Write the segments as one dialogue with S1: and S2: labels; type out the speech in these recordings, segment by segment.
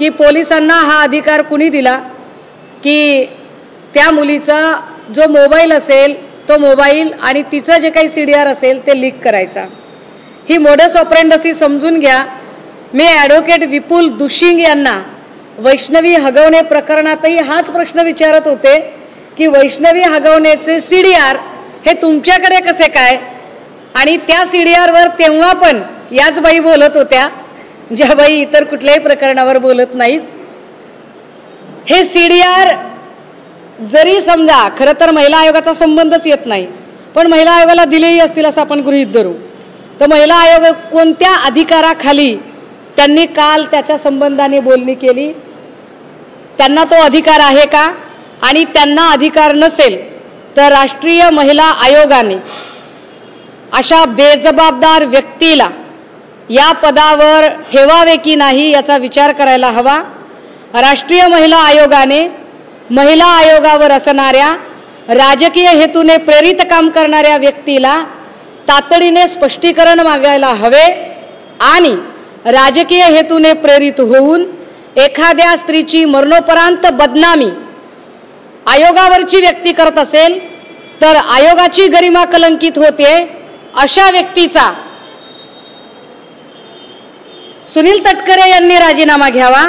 S1: की पोलिसांना हा अधिकार कुणी दिला की त्या मुलीचा जो मोबाईल असेल तो मोबाईल आणि तिचं जे काही CDR असेल ते लीक करायचा। ही मोडस ऑपरेंडसी समजून घ्या। मी ॲडव्होकेट विपुल दुशिंग यांना वैष्णवी हगवणे प्रकरणातही हाच प्रश्न विचारत होते की वैष्णवी हगवणेचे CDR हे तुमच्याकडे कसे काय, आणि त्या CDR वर तेव्हा पण याच बाई बोलत होत्या ज्या बाई इतर कुठल्याही प्रकरणावर बोलत नाहीत। हे CDR जरी समजा खरं तर महिला आयोगाचा संबंधच येत नाही, पण महिला आयोगाला दिलेही असतील असं आपण गृहीत धरू, तर महिला आयोग कोणत्या अधिकाराखाली त्यांनी काल त्याच्या संबंधाने बोलणी केली, त्यांना तो अधिकार आहे का, आणि त्यांना अधिकार नसेल तर राष्ट्रीय महिला आयोगाने अशा बेजबाबदार व्यक्तीला या पदावर ठेवावे की नाही याचा विचार करायला हवा। राष्ट्रीय महिला आयोगाने महिला आयोगावर असणाऱ्या राजकीय हेतूने प्रेरित काम करणाऱ्या व्यक्तीला तातडीने स्पष्टीकरण मागायला हवे, आणि राजकीय हेतूने प्रेरित होऊन एखाद्या स्त्रीची मरणोपरांत बदनामी आयोगावरची व्यक्ती करत असेल तर आयोगाची गरिमा कलंकित होते। अशा व्यक्तीचा सुनील तटकरे यांनी राजीनामा घ्यावा,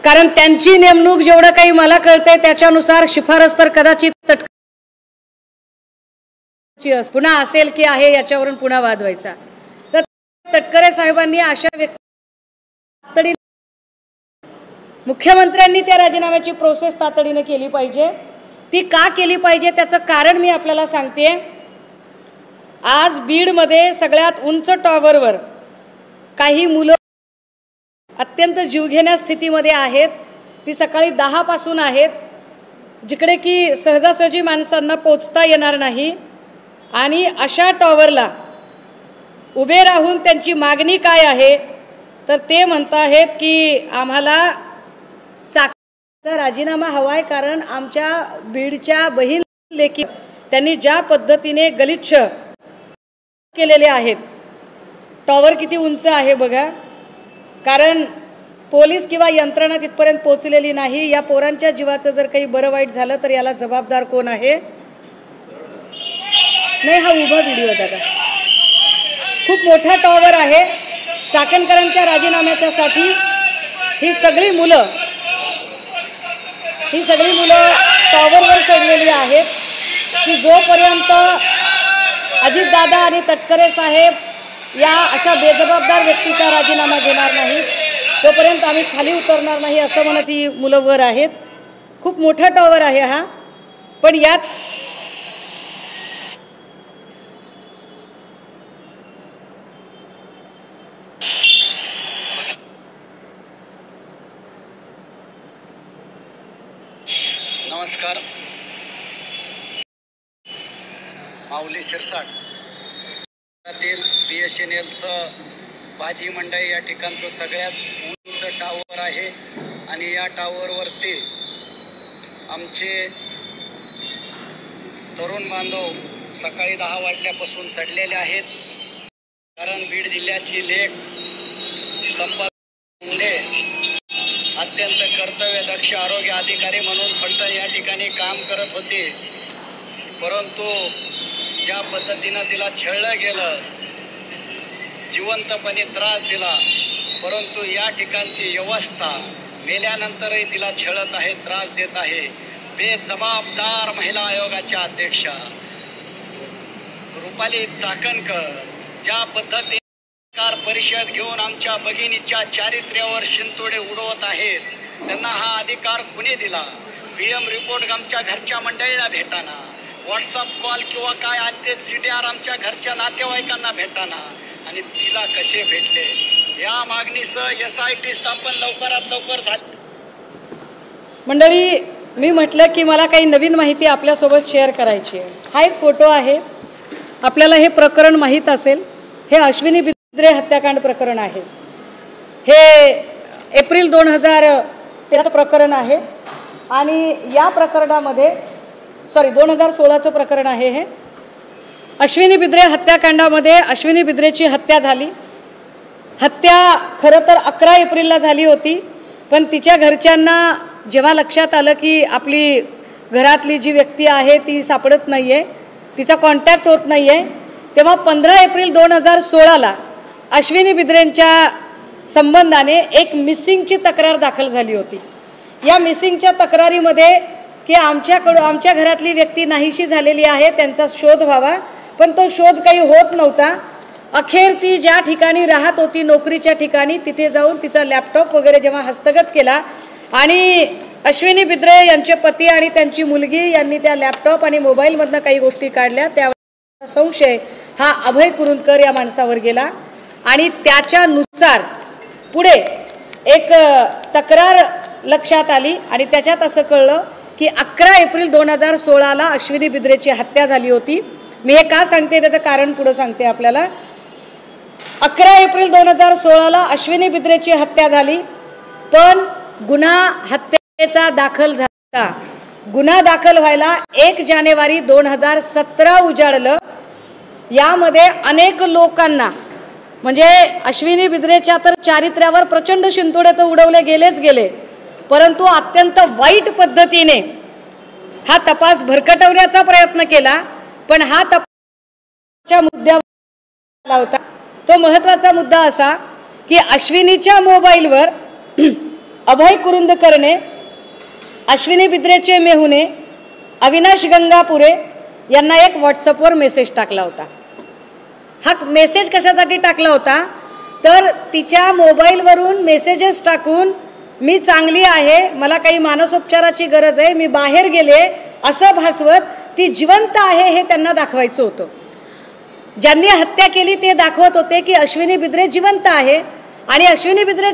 S1: कारण त्यांची नेमणूक जेवढं काही मला कळते त्याच्यानुसार शिफारस तर कदाचित पुन्हा असेल की आहे याच्यावरून पुन्हा वाद व्हायचा। तर तटकरे साहेबांनी अशा व्यक्ती मुख्यमंत्र्यांनी त्या राजीनाम्याची प्रोसेस तातडीने केली पाहिजे। ती का केली पाहिजे त्याचं कारण मी आपल्याला सांगते। आज बीडमध्ये सगळ्यात उंच टॉवरवर काही मुलं अत्यंत जीवघेण्या स्थितीमध्ये आहेत। ती सकाळी 10 पासून आहेत, जिकडे की सहजासहजी माणसांना पोचता येणार नाही, आणि अशा टॉवरला उभे राहून त्यांची मागणी काय आहे तर ते म्हणत आहेत की आम्हाला चाकणचा राजीनामा हवाय, कारण आमच्या बीडच्या बहीण लेकी त्यांनी ज्या पद्धतीने गलिच्छ केलेले आहेत। टॉवर किती उंच आहे बघा, कारण पोलीस किंवा यंत्रणा तिथपर्यंत पोहोचलेली नाही। या पोरांच्या जीवाचं जर काही बरं वाईट झालं तर याला जबाबदार कोण आहे? नाही, हा उभा व्हिडिओ दादा, खूप मोठा टॉवर आहे। चाकणकरांच्या राजीनाम्याच्यासाठी ही सगळी मुलं टॉवरवर चढलेली आहेत की जोपर्यंत अजितदादा आणि तटकरे साहेब या अशा बेजबाबदार व्यक्तीचा राजीनामा घेणार नाही तोपर्यंत आम्ही खाली उतरणार नाही, असं म्हणत ही मुलं वर आहेत। खूप मोठा टॉवर आहे हा, पण यात
S2: नमस्कार, माऊली शिरसाट BSNLचं बाजी मंडई या ठिकाणचं सगळ्यात उंच टावर आहे, आणि या टावरवरती आमचे तरुण बांधव सकाळी 10 वाजल्यापासून चढलेले आहेत। कारण बीड जिल्ह्याची लेक संपत मुंडे अत्यंत कर्तव्यदक्ष आरोग्य अधिकारी म्हणून फलटण या ठिकाणी काम करत होते, परंतु ज्या पद्धतीनं तिला छळलं गेलं, जिवंतपणे त्रास दिला, परंतु या ठिकाणची व्यवस्था मेल्यानंतरही तिला छळत आहे, त्रास देत आहे। बेजबाबदार महिला आयोगाच्या अध्यक्षा रुपाली चाकणकर ज्या पद्धतीने परिषद घेऊन आमच्या भगिनीच्या चारित्र्यावर शिंतोडे उडवत आहेत, त्यांना हा अधिकार कुणी दिला? PM रिपोर्ट आमच्या घरच्या मंडळीला भेटाना, व्हॉट्सअप कॉल किंवा काय आजचे CDR आमच्या घरच्या नातेवाईकांना भेटाना, आणि तिला कसे भेटले? या मागणीसह SIT स्थापन लवकरात लवकर झाली।
S1: मंडळी, मी म्हटलं की मला काही नवीन माहिती आपल्यासोबत शेअर करायची आहे। हा एक फोटो आहे, आपल्याला हे प्रकरण माहीत असेल, हे अश्विनी बिद्रे हत्याकांड प्रकरण आहे। हे एप्रिल 2013चं प्रकरण आहे, आणि या प्रकरणामध्ये 2016चं प्रकरण आहे। हे अश्विनी बिद्रे हत्याकांडामध्ये अश्विनी बिद्रेची हत्या झाली, हत्या खरं तर 11 एप्रिलला झाली होती, पण तिच्या घरच्यांना जेव्हा लक्षात आलं की आपली घरातली जी व्यक्ती आहे ती सापडत नाही आहे, तिचा कॉन्टॅक्ट होत नाही आहे, तेव्हा 15 एप्रिल 2016ला अश्विनी बिद्रेंच्या संबंधाने एक मिसिंगची तक्रार दाखल झाली होती। या मिसिंगच्या तक्रारीमध्ये की आमच्या घरातली व्यक्ती नाहीशी झालेली आहे, त्यांचा शोध व्हावा, पण तो शोध काही होत नव्हता। अखेर ती ज्या ठिकाणी राहत होती नोकरीच्या ठिकाणी तिथे जाऊन तिचा लॅपटॉप वगैरे जेव्हा हस्तगत केला आणि अश्विनी बिद्रे यांचे पती आणि त्यांची मुलगी यांनी त्या लॅपटॉप आणि मोबाईलमधनं काही गोष्टी काढल्या, त्यावेळेस संशय हा अभय कुरुंदकर या माणसावर गेला आणि त्याच्यानुसार पुढे एक तक्रार लक्षात आली आणि त्याच्यात असं कळलं की 11 एप्रिल 2016ला अश्विनी बिद्रेची हत्या झाली होती। मी हे का सांगते त्याचं कारण पुढे सांगते आपल्याला। 11 एप्रिल 2016ला अश्विनी बिद्रेची हत्या झाली, पण गुन्हा हत्येचा दाखल झाला। गुन्हा दाखल व्हायला 1 जानेवारी 2017 उजाडलं। यामध्ये अनेक लोकांना म्हणजे अश्विनी बिद्रेच्या तर चारित्र्यावर प्रचंड शिंतोडे तर उडवले गेलेच गेले, परंतु अत्यंत वाईट पद्धतीने हा तपास भरकटवण्याचा प्रयत्न केला। पण हा तपासच्या मुद्द्यावर होता तो महत्त्वाचा मुद्दा असा की अश्विनीच्या मोबाईलवर अभय कुरुंदकरने अश्विनी बिद्रेचे मेहुणे अविनाश गंगापुरे यांना एक व्हॉट्सअपवर मेसेज टाकला होता। हा मेसेज कशासाठी टाकला होता तर तिच्या मोबाईलवरून मेसेजेस टाकून मी चांगली आहे, मला काही मानसोपचाराची गरज आहे, मी बाहेर गेले असं भासवत ती जिवंत आहे हे त्यांना दाखवायचं होतं। ज्यांनी हत्या केली ते दाखवत होते की अश्विनी बिद्रे जिवंत आहे आणि अश्विनी बिद्रे